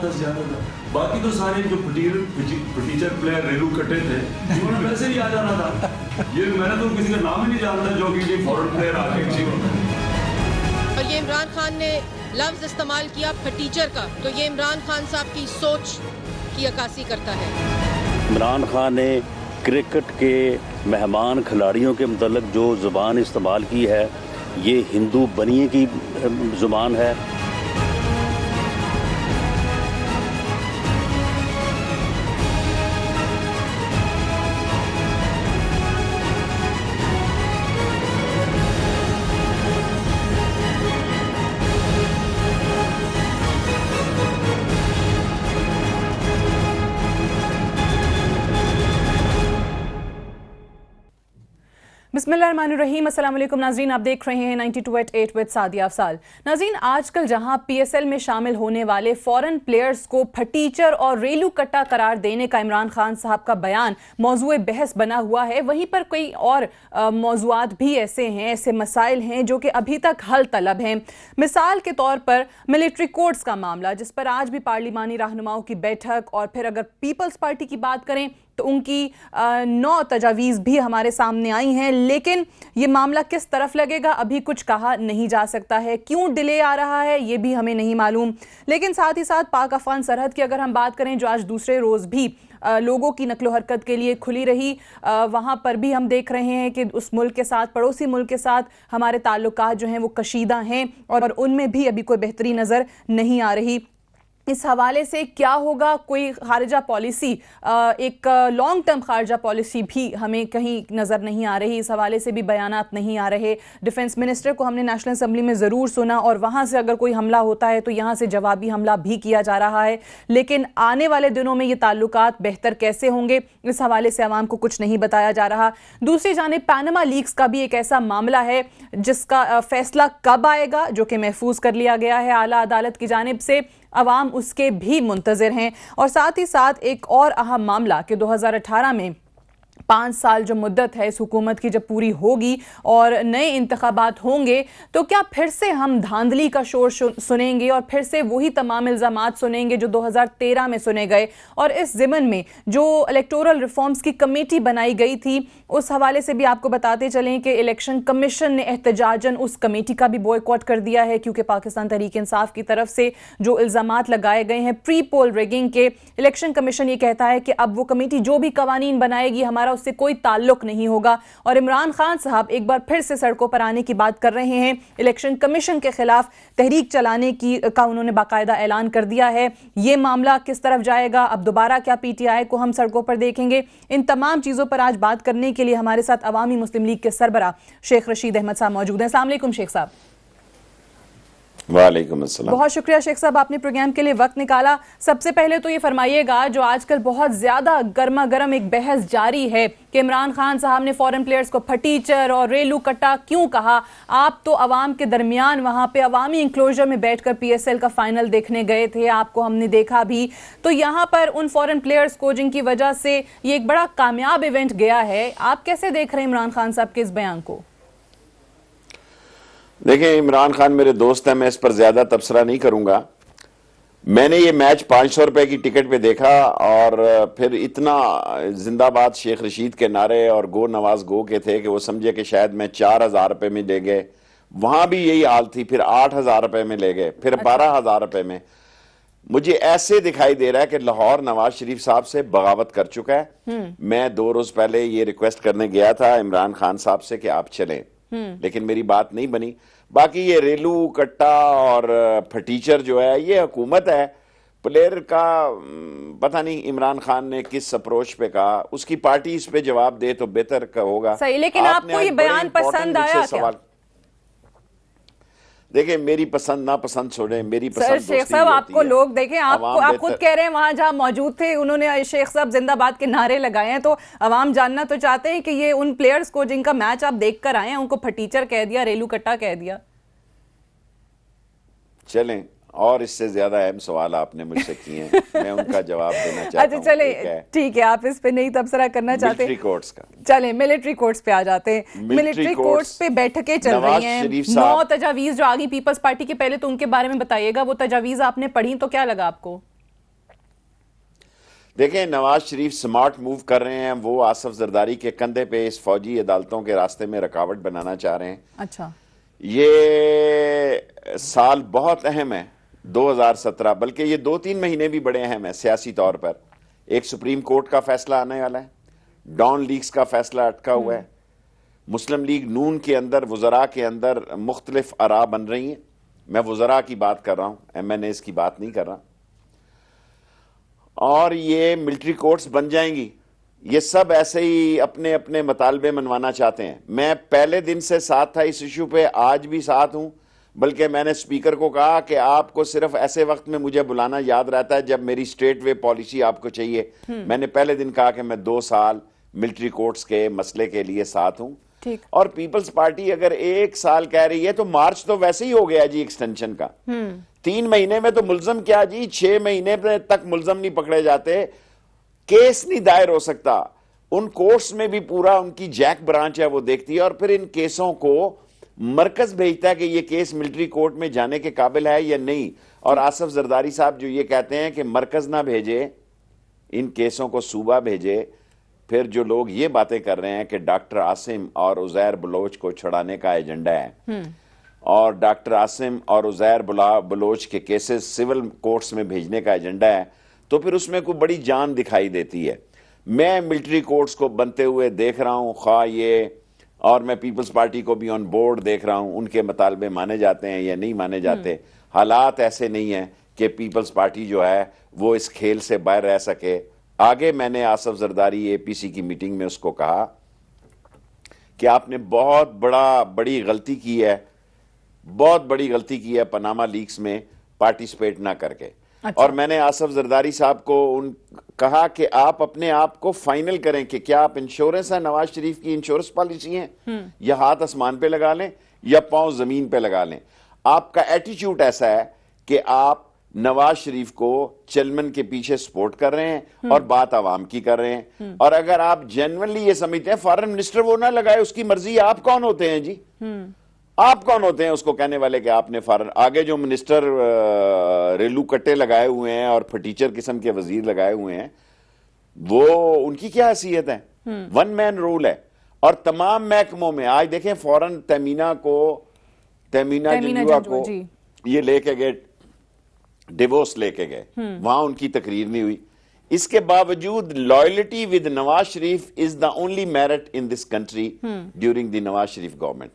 10-11 था। बाकी तो सारे जो फटीचर प्लेयर रेलू कटे थे उन्होंने वैसे ही आ जाना था। ये मैंने तो किसी का नाम ही नहीं जानता जो कि फॉरेन प्लेयर आके और ये इमरान खान ने लफ्ज इस्तेमाल किया फटीचर का, तो ये इमरान खान साहब की सोच की अक्कासी करता है। इमरान खान ने क्रिकेट के मेहमान खिलाड़ियों के मतलब जो ज़ुबान इस्तेमाल की है ये हिंदू बनिए की ज़ुबान है। बिस्मिल्लाहिर्रहमानिर्रहीम, अस्सलाम वालेकुम नाज़रीन, आप देख रहे हैं 92@8 विद सादिया अफसाल। नाज़रीन, आजकल जहां PSL में शामिल होने वाले फॉरेन प्लेयर्स को फटीचर और रेलू कट्टा करार देने का इमरान खान साहब का बयान मौजूए बहस बना हुआ है, वहीं पर कई और मौजूआत भी ऐसे हैं, ऐसे मसाइल हैं जो कि अभी तक हल तलब हैं। मिसाल के तौर पर मिलिट्री कोर्ट्स का मामला, जिस पर आज भी पार्लिमानी रहनुमाओं की बैठक, और फिर अगर पीपल्स पार्टी की बात करें तो उनकी 9 तजावीज़ भी हमारे सामने आई हैं, लेकिन ये मामला किस तरफ लगेगा अभी कुछ कहा नहीं जा सकता है। क्यों डिले आ रहा है ये भी हमें नहीं मालूम। लेकिन साथ ही साथ पाक अफगान सरहद की अगर हम बात करें, जो आज दूसरे रोज़ भी लोगों की नकलो हरकत के लिए खुली रही, वहाँ पर भी हम देख रहे हैं कि उस मुल्क के साथ, पड़ोसी मुल्क के साथ हमारे ताल्लुकात जो हैं वो कशीदा हैं, और उनमें भी अभी कोई बेहतरी नज़र नहीं आ रही। इस हवाले से क्या होगा, कोई खारजा पॉलिसी, एक लॉन्ग टर्म खारजा पॉलिसी भी हमें कहीं नज़र नहीं आ रही। इस हवाले से भी बयानात नहीं आ रहे। डिफेंस मिनिस्टर को हमने नेशनल असम्बली में ज़रूर सुना, और वहाँ से अगर कोई हमला होता है तो यहाँ से जवाबी हमला भी किया जा रहा है। लेकिन आने वाले दिनों में ये ताल्लुकात बेहतर कैसे होंगे, इस हवाले से आवाम को कुछ नहीं बताया जा रहा। दूसरी जानिब पैनामा लीक्स का भी एक ऐसा मामला है जिसका फैसला कब आएगा, जो कि महफूज कर लिया गया है आला अदालत की जानिब से। अवाम उसके भी मुंतज़िर हैं। और साथ ही साथ एक और अहम मामला कि 2018 में 5 साल जो मुद्दत है इस हुकूमत की जब पूरी होगी और नए इंतखाबात होंगे, तो क्या फिर से हम धांधली का शोर सुनेंगे और फिर से वही तमाम इल्ज़ामात सुनेंगे जो 2013 में सुने गए। और इस ज़िमन में जो इलेक्टोरल रिफॉर्म्स की कमेटी बनाई गई थी, उस हवाले से भी आपको बताते चलें कि इलेक्शन कमीशन ने एहतजाजन उस कमेटी का भी बॉयकॉट कर दिया है, क्योंकि पाकिस्तान तहरीक इंसाफ की तरफ से जो इल्ज़ामात लगाए गए हैं प्री पोल रिगिंग के, इलेक्शन कमीशन ये कहता है कि अब वो कमेटी जो भी कवानीन बनाएगी हमारा उससे कोई ताल्लुक नहीं होगा। और इमरान खान साहब एक बार फिर से सड़कों पर आने की बात कर रहे हैं। इलेक्शन कमीशन के खिलाफ तहरीक चलाने का उन्होंने बाकायदा ऐलान कर दिया है। ये मामला किस तरफ जाएगा, अब दोबारा क्या PTI को हम सड़कों पर देखेंगे, इन तमाम चीज़ों पर आज बात करने के लिए हमारे साथ अवामी मुस्लिम लीग के सरबरा शेख रशीद अहमद साहब मौजूद हैं। अस्सलाम वालेकुम शेख साहब। वालेकुम अस्सलाम। बहुत शुक्रिया शेख साहब, आपने प्रोग्राम के लिए वक्त निकाला। सबसे पहले तो ये फरमाइएगा, जो आजकल बहुत ज़्यादा गर्मा गर्म एक बहस जारी है कि इमरान खान साहब ने फॉरेन प्लेयर्स को फटीचर और रेलू कट्टा क्यों कहा। आप तो अवाम के दरमियान वहाँ पे अवामी इंक्लोजर में बैठकर PSL का फाइनल देखने गए थे, आपको हमने देखा भी। तो यहाँ पर उन फॉरेन प्लेयर्स को जिनकी वजह से ये एक बड़ा कामयाब इवेंट गया है, आप कैसे देख रहे हैं इमरान खान साहब के इस बयान को? देखिए, इमरान खान मेरे दोस्त हैं, मैं इस पर ज्यादा तबसरा नहीं करूंगा। मैंने ये मैच 500 रुपए की टिकट पे देखा, और फिर इतना जिंदाबाद शेख रशीद के नारे और गो नवाज गो के थे कि वो समझे कि शायद मैं 4000 रुपए में ले गए। वहां भी यही हाल थी, फिर 8000 रुपए में ले गए, फिर 12000 रुपए में। मुझे ऐसे दिखाई दे रहा है कि लाहौर नवाज शरीफ साहब से बगावत कर चुका है। मैं 2 रोज पहले ये रिक्वेस्ट करने गया था इमरान खान साहब से कि आप चलें, लेकिन मेरी बात नहीं बनी। बाकी ये रेलू कट्टा और फटीचर जो है, ये हुकूमत है। प्लेयर का पता नहीं इमरान खान ने किस अप्रोच पे कहा, उसकी पार्टी इस पे जवाब दे तो बेहतर का होगा। सही, लेकिन आपको ये बयान पसंद आया क्या? देखिए, मेरी पसंद ना पसंद छोड़े, मेरी पसंद शेख साहब आपको लोग देखें, आप खुद कह रहे हैं वहां जहां मौजूद थे उन्होंने शेख साहब जिंदाबाद के नारे लगाए हैं, तो अवाम जानना तो चाहते हैं कि ये उन प्लेयर्स को जिनका मैच आप देख कर आए हैं उनको फटीचर कह दिया, रेलू कट्टा कह दिया। चलें, और इससे ज्यादा अहम सवाल आपने मुझसे किए हैं, मैं उनका जवाब देना चाहता हूं। अच्छा चले, ठीक है, आप इस पे नहीं तबसरा करना चाहते। मिलिट्री कोर्ट्स का चले, मिलिट्री कोर्ट्स पे आ जाते हैं। मिलिट्री कोर्ट्स पे बैठकें चल रही हैं, 9 तजावीज जो आगे पीपल्स पार्टी के, पहले तो उनके बारे में बताइएगा, वो तजावीज आपने पढ़ी तो क्या लगा आपको? देखें, नवाज शरीफ स्मार्ट मूव कर रहे हैं। वो आसिफ जरदारी के कंधे पे इस फौजी अदालतों के रास्ते में रुकावट बनाना चाह रहे हैं। अच्छा, ये साल बहुत अहम है 2017, बल्कि ये 2-3 महीने भी बड़े अहम है सियासी तौर पर। एक सुप्रीम कोर्ट का फैसला आने वाला है, डॉन लीग्स का फैसला अटका हुआ है, मुस्लिम लीग नून के अंदर वज़रा के अंदर मुख्तलिफ आरा बन रही हैं। मैं वज़रा की बात कर रहा हूं, MNAs की बात नहीं कर रहा। और ये मिलिट्री कोर्ट्स बन जाएंगी। ये सब ऐसे ही अपने अपने मुतालबे मनवाना चाहते हैं। मैं पहले दिन से साथ था इस इशू पे, आज भी साथ हूं। बल्कि मैंने स्पीकर को कहा कि आपको सिर्फ ऐसे वक्त में मुझे बुलाना याद रहता है जब मेरी स्टेट वे पॉलिसी आपको चाहिए। मैंने पहले दिन कहा कि मैं 2 साल मिलिट्री कोर्ट्स के मसले के लिए साथ हूं। ठीक। और पीपल्स पार्टी अगर 1 साल कह रही है तो मार्च तो वैसे ही हो गया जी एक्सटेंशन का। 3 महीने में तो मुल्जम क्या जी, 6 महीने तक मुल्जम नहीं पकड़े जाते, केस नहीं दायर हो सकता। उन कोर्ट्स में भी पूरा उनकी जैक ब्रांच है, वो देखती है और फिर इन केसों को मरकज भेजता है कि ये केस मिलिट्री कोर्ट में जाने के काबिल है या नहीं। और आसिफ जरदारी साहब जो ये कहते हैं कि मरकज ना भेजे इन केसों को, सूबा भेजे। फिर जो लोग ये बातें कर रहे हैं कि डॉक्टर आसिम और उज़ैर बलोच को छुड़ाने का एजेंडा है और डॉक्टर आसिम और उज़ैर बलोच के केसेस सिविल कोर्ट्स में भेजने का एजेंडा है, तो फिर उसमें कोई बड़ी जान दिखाई देती है। मैं मिलिट्री कोर्ट्स को बनते हुए देख रहा हूं, खा ये, और मैं पीपल्स पार्टी को भी ऑन बोर्ड देख रहा हूं। उनके मुतालबे माने जाते हैं या नहीं माने जाते। हालात ऐसे नहीं है कि पीपल्स पार्टी जो है वो इस खेल से बाहर रह सके। आगे मैंने आसिफ जरदारी APC की मीटिंग में उसको कहा कि आपने बहुत बड़ी गलती की है, बहुत बड़ी गलती की है पनामा लीक्स में पार्टिसिपेट ना करके। अच्छा। और मैंने आसिफ जरदारी साहब को कहा कि आप अपने आप को फाइनल करें कि क्या आप इंश्योरेंस है, नवाज शरीफ की इंश्योरेंस पॉलिसी है, या हाथ आसमान पे लगा लें या पांव जमीन पे लगा लें। आपका एटीट्यूड ऐसा है कि आप नवाज शरीफ को चलमन के पीछे सपोर्ट कर रहे हैं और बात आवाम की कर रहे हैं। और अगर आप जेन्युइनली ये समझते हैं फॉरेन मिनिस्टर वो ना लगाए, उसकी मर्जी, आप कौन होते हैं जी? आप कौन होते हैं उसको कहने वाले कि आपने फॉरेन? आगे जो मिनिस्टर रेलू कट्टे लगाए हुए हैं और फटीचर किस्म के वजीर लगाए हुए हैं, वो उनकी क्या हैसियत है? 1 मैन रूल है। और तमाम महकमों में आज देखें, फौरन तमीना जंजुआ को ये लेके गए, डिवोर्स लेके गए, वहां उनकी तकरीर नहीं हुई। इसके बावजूद loyalty with Nawaz Sharif is the only merit in this country during the Nawaz Sharif government.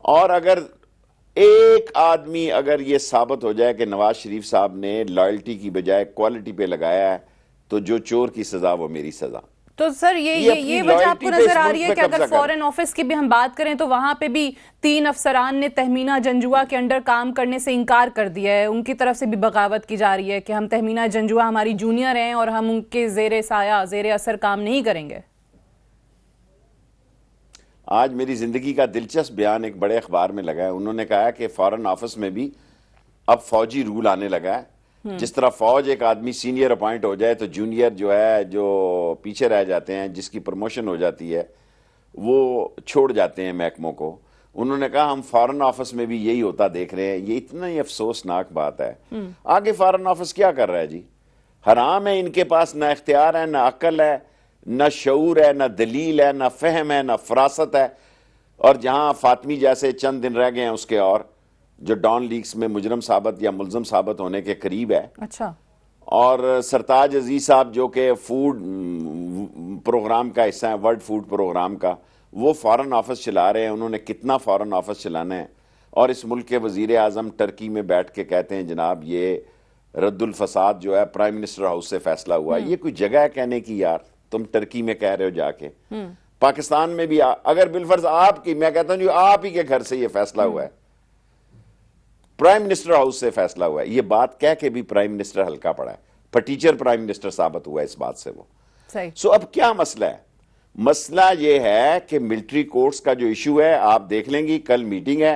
और अगर एक आदमी अगर ये साबित हो जाए कि नवाज शरीफ साहब ने लॉयल्टी की बजाय क्वालिटी पे लगाया है, तो जो चोर की सजा वो मेरी सजा। तो सर ये वजह आपको नजर आ रही है कि अगर फॉरेन ऑफिस की भी हम बात करें तो वहां पे भी 3 अफसरान ने तहमीना जंजुआ के अंडर काम करने से इनकार कर दिया है। उनकी तरफ से भी बगावत की जा रही है कि हम तहमीना जंजुआ हमारी जूनियर हैं और हम उनके जेर साया जेर असर काम नहीं करेंगे। आज मेरी जिंदगी का दिलचस्प बयान एक बड़े अखबार में लगा है। उन्होंने कहा है कि फॉरेन ऑफिस में भी अब फौजी रूल आने लगा है। जिस तरह फौज एक आदमी सीनियर अपॉइंट हो जाए तो जूनियर जो है, जो पीछे रह जाते हैं, जिसकी प्रमोशन हो जाती है, वो छोड़ जाते हैं महकमों को। उन्होंने कहा हम फॉरेन ऑफिस में भी यही होता देख रहे हैं। ये इतना ही अफसोसनाक बात है। आगे फॉरेन ऑफिस क्या कर रहा है जी? हराम है इनके पास, ना इख्तियार है, ना अक्ल है, ना शऊर है, ना दलील है, ना फहम है, ना फरासत है। और जहां फातमी जैसे चंद दिन रह गए हैं उसके, और जो डॉन लीग्स में मुजरम साबित या मुलजम साबित होने के करीब है। अच्छा। और सरताज अजीज साहब जो कि फूड प्रोग्राम का हिस्सा है, वर्ल्ड फूड प्रोग्राम का, वो फॉरेन ऑफिस चला रहे हैं। उन्होंने कितना फॉरेन ऑफिस चलाना है? और इस मुल्क के वजीर आजम टर्की में बैठ के कहते हैं जनाब ये रद्दुल फसाद जो है प्राइम मिनिस्टर हाउस से फैसला हुआ। ये कोई जगह है कहने की? यार तुम टर्की में कह रहे हो जाके। पाकिस्तान में भी अगर बिलफर्ज आपकी, मैं कहता हूं जी आप ही के घर से ये फैसला हुआ है, प्राइम मिनिस्टर हाउस से फैसला हुआ है, ये बात कह के भी प्राइम मिनिस्टर हल्का पड़ा है। फटीचर प्राइम मिनिस्टर साबित हुआ है इस बात से वो। सही। सो अब क्या मसला है? मसला ये है कि मिलिट्री कोर्ट्स का जो इशू है, आप देख लेंगी, कल मीटिंग है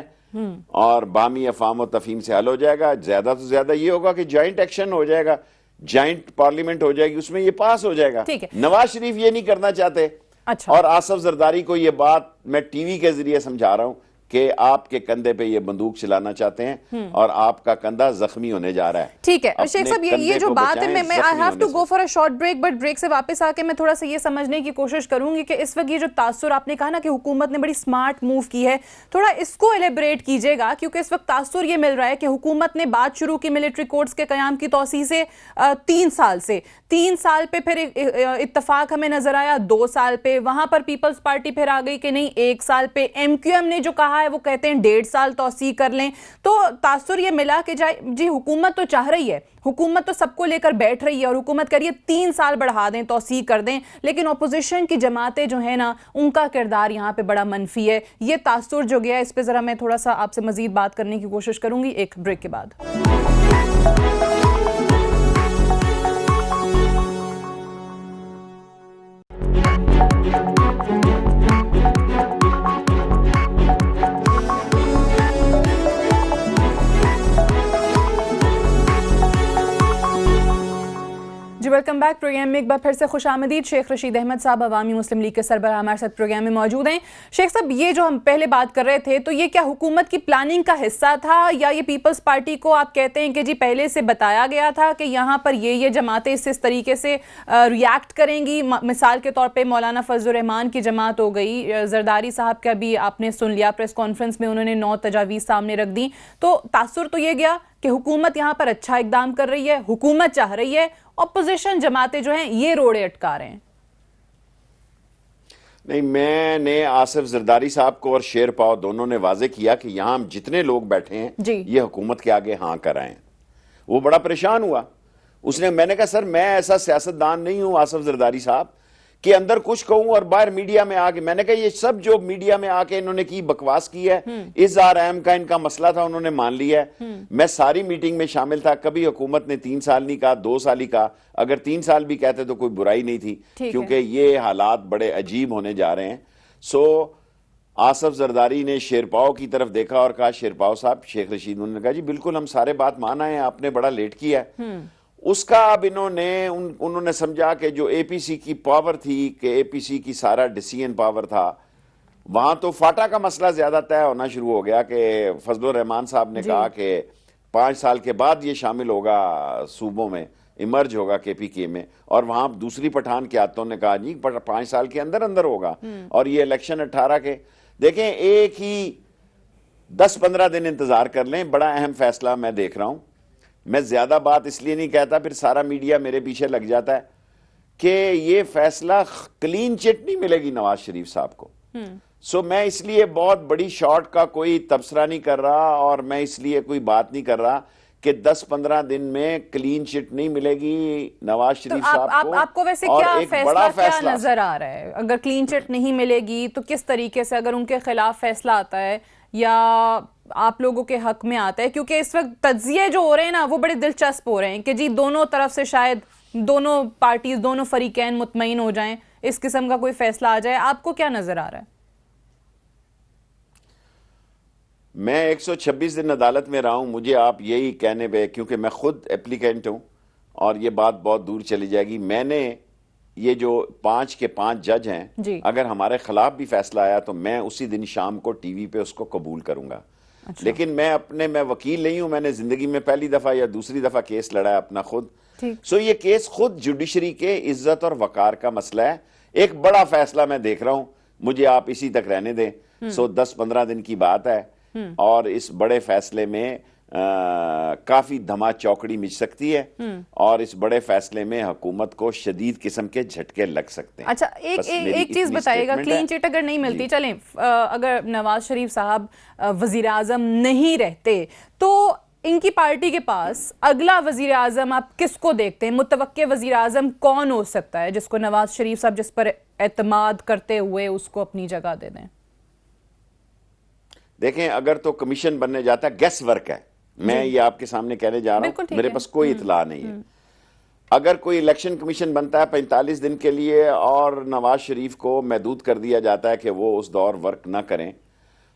और बामी अफाम और तफहीम से हल हो जाएगा। ज्यादा तो ज्यादा ये होगा कि ज्वाइंट एक्शन हो जाएगा, ज्वाइंट पार्लियामेंट हो जाएगी, उसमें ये पास हो जाएगा। नवाज शरीफ ये नहीं करना चाहते। अच्छा। और आसिफ जरदारी को ये बात मैं टीवी के जरिए समझा रहा हूं कि आपके कंधे पे ये बंदूक चलाना चाहते हैं और आपका कंधा जख्मी होने जा रहा है। ठीक है शेख साहब, ये जो बात है, मैं I have to go for a short break, but break से वापस आके मैं थोड़ा सा ये समझने की कोशिश करूंगी कि इस वक्त ये जो तासुर आपने कहा ना कि हुकूमत ने बड़ी स्मार्ट मूव की है, थोड़ा इसको एलेबरेट कीजिएगा, क्योंकि इस वक्त तासुर ये मिल रहा है कि हुकूमत ने बात शुरू की मिलिट्री कोर्ट्स के कयाम की तौसीह से 3 साल से, 3 साल पे फिर इत्तफाक हमें नजर आया 2 साल पे, वहां पर पीपल्स पार्टी फिर आ गई कि नहीं 1 साल पे, MQM ने जो कहा है वो कहते हैं 1.5 साल तौसीह कर लें। तो तासुर ये मिला कि जी हुकूमत तो चाह रही है, हुकूमत तो सबको लेकर बैठ रही है और हुकूमत कह रही है 3 साल बढ़ा दें, तौसीह कर दें, लेकिन अपोजिशन की जमातें जो है ना उनका किरदार यहाँ पे बड़ा मनफी है। ये तासुर जो गया, इस पे जरा मैं थोड़ा सा आपसे मजीद बात करने की कोशिश करूंगी एक ब्रेक के बाद। Welcome back. प्रोग्राम में एक बार फिर से खुशामदीद। शेख रशीद अहमद साहब अवामी मुस्लिम लीग के सरबराह हमारे साथ प्रोग्राम में मौजूद हैं। शेख साहब, ये जो हम पहले बात कर रहे थे, तो ये क्या हुकूमत की प्लानिंग का हिस्सा था, या ये पीपल्स पार्टी को आप कहते हैं कि जी पहले से बताया गया था कि यहाँ पर ये जमातें इस तरीके से रिएक्ट करेंगी? मिसाल के तौर पर मौलाना फजलुर रहमान की जमात हो गई, जरदारी साहब का भी आपने सुन लिया, प्रेस कॉन्फ्रेंस में उन्होंने 9 तजावीज़ सामने रख दी। तो तासुर तो ये गया कि हुकूमत यहाँ पर अच्छा इकदाम कर रही है, हुकूमत चाह रही है, ऑपोजिशन जमातें जो हैं ये रोड़े अटका रहे हैं। नहीं, मैंने आसिफ जरदारी साहब को और शेर पाव दोनों ने वाजे किया कि यहां हम जितने लोग बैठे हैं ये हुकूमत के आगे हां कर आए हैं। वो बड़ा परेशान हुआ। मैंने कहा सर मैं ऐसा सियासतदान नहीं हूं आसिफ जरदारी साहब कि अंदर कुछ कहूं और बाहर मीडिया में आके, मैंने कहा ये सब जो मीडिया में आके इन्होंने की बकवास की है, इज़हार अहम का इनका मसला था, उन्होंने मान लिया है। मैं सारी मीटिंग में शामिल था, कभी हुकूमत ने 3 साल नहीं कहा, 2 साल ही कहा। अगर 3 साल भी कहते तो कोई बुराई नहीं थी, क्योंकि ये हालात बड़े अजीब होने जा रहे हैं। सो आसिफ जरदारी ने शेरपाव की तरफ देखा और कहा, शेरपाव साहब, शेख रशीद, उन्होंने कहा जी बिल्कुल हम सारे बात मान आए हैं, आपने बड़ा लेट किया है। उसका अब उन्होंने समझा कि जो एपीसी की पावर थी, कि एपीसी की सारा डिसीजन पावर था, वहां तो फाटा का मसला ज्यादा तय होना शुरू हो गया कि फजलुर रहमान साहब ने कहा कि 5 साल के बाद ये शामिल होगा सूबों में, इमर्ज होगा केपीके में, और वहां दूसरी पठान क़यादतों ने कहा जी 5 साल के अंदर अंदर होगा, और ये इलेक्शन 18 के। देखें, एक ही 10-15 दिन इंतजार कर लें, बड़ा अहम फैसला मैं देख रहा हूं। मैं ज्यादा बात इसलिए नहीं कहता, फिर सारा मीडिया मेरे पीछे लग जाता है, कि ये फैसला क्लीन चिट नहीं मिलेगी नवाज शरीफ साहब को। सो मैं इसलिए बहुत बड़ी शॉट का कोई तबसरा नहीं कर रहा, और मैं इसलिए कोई बात नहीं कर रहा कि 10-15 दिन में क्लीन चिट नहीं मिलेगी नवाज शरीफ साहब को। आपको वैसे क्या फैसला क्या नजर आ रहा है? अगर क्लीन चिट नहीं मिलेगी तो किस तरीके से, अगर उनके खिलाफ फैसला आता है या आप लोगों के हक में आता है? क्योंकि इस वक्त तज्जिए जो हो रहे हैं ना वो बड़े दिलचस्प हो रहे हैं कि जी दोनों तरफ से शायद दोनों पार्टीज, दोनों फरीकैन मुतमईन हो जाएं, इस किस्म का कोई फैसला आ जाए। आपको क्या नजर आ रहा है? मैं 126 दिन अदालत में रहा हूं, मुझे आप यही कहने पे, क्योंकि मैं खुद एप्लीकेंट हूं और ये बात बहुत दूर चली जाएगी, मैंने ये जो 5 के 5 जज हैं, अगर हमारे खिलाफ भी फैसला आया तो मैं उसी दिन शाम को टीवी पे उसको कबूल करूंगा। अच्छा। लेकिन मैं वकील नहीं हूं, मैंने जिंदगी में पहली दफा या दूसरी दफा केस लड़ा है अपना खुद। सो ये केस खुद जुडिशरी के इज्जत और वकार का मसला है। एक बड़ा फैसला मैं देख रहा हूं, मुझे आप इसी तक रहने दें। सो 10-15 दिन की बात है, और इस बड़े फैसले में काफी धमा चौकड़ी मिल सकती है, और इस बड़े फैसले में हुकूमत को शदीद किस्म के झटके लग सकते हैं। अच्छा, एक चीज बताइएगा, क्लीन चिट अगर नहीं मिलती, चलें अगर नवाज शरीफ साहब वजीर आजम नहीं रहते तो इनकी पार्टी के पास अगला वजीर आजम आप किसको देखते हैं? मुतवक्के वजीर आजम कौन हो सकता है जिसको नवाज शरीफ साहब जिस पर एतमाद करते हुए उसको अपनी जगह दे दें? देखें, अगर तो कमीशन बनने जाता है, गेस वर्क है, मैं ये आपके सामने कहने जा रहा हूं, मेरे पास कोई इतला नहीं है। अगर कोई इलेक्शन कमीशन बनता है 45 दिन के लिए और नवाज शरीफ को महदूद कर दिया जाता है कि वो उस दौर वर्क ना करें,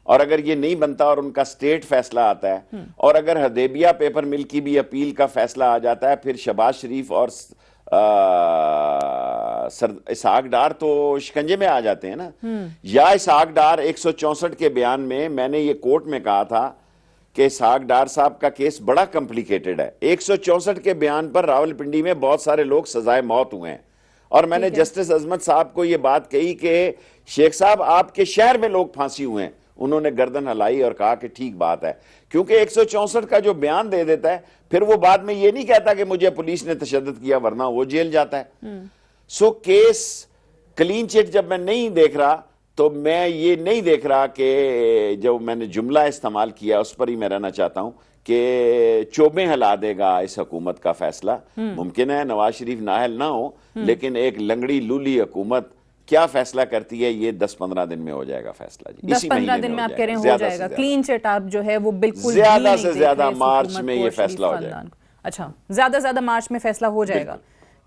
और अगर ये नहीं बनता और उनका स्टेट फैसला आता है, और अगर हदेबिया पेपर मिल की भी अपील का फैसला आ जाता है, फिर शहबाज शरीफ और इसहाक डार तो शिकंजे में आ जाते हैं ना, या इसहाक डार 164 के बयान में मैंने ये कोर्ट में कहा था कि इसहाक डार साहब का केस बड़ा कॉम्प्लिकेटेड है। 164 के बयान पर रावलपिंडी में बहुत सारे लोग सजाए मौत हुए हैं, और मैंने जस्टिस अजमत साहब को ये बात कही कि शेख साहब आपके शहर में लोग फांसी हुए हैं। उन्होंने गर्दन हिलाई और कहा कि ठीक बात है, क्योंकि 164 का जो बयान दे देता है फिर वो बाद में ये नहीं कहता कि मुझे पुलिस ने तशद्दुद किया, वरना वो जेल जाता है। सो केस क्लीन चिट जब मैं नहीं देख रहा तो मैं ये नहीं देख रहा कि जो मैंने जुमला इस्तेमाल किया उस पर ही मैं रहना चाहता हूं कि चोबे हिला देगा इस हुकूमत का फैसला। मुमकिन है नवाज शरीफ नाअहल ना हो, लेकिन एक लंगड़ी लूली हुकूमत क्या फैसला करती है ये 10-15 दिन में हो जाएगा फैसला जी। 10-15 दिन में आप कह रहे हैं हो जाएगा क्लीन चिट, आप जो है वो बिल्कुल ज्यादा से ज्यादा मार्च में ये फैसला हो जाएगा। अच्छा, ज्यादा मार्च में फैसला हो जाएगा,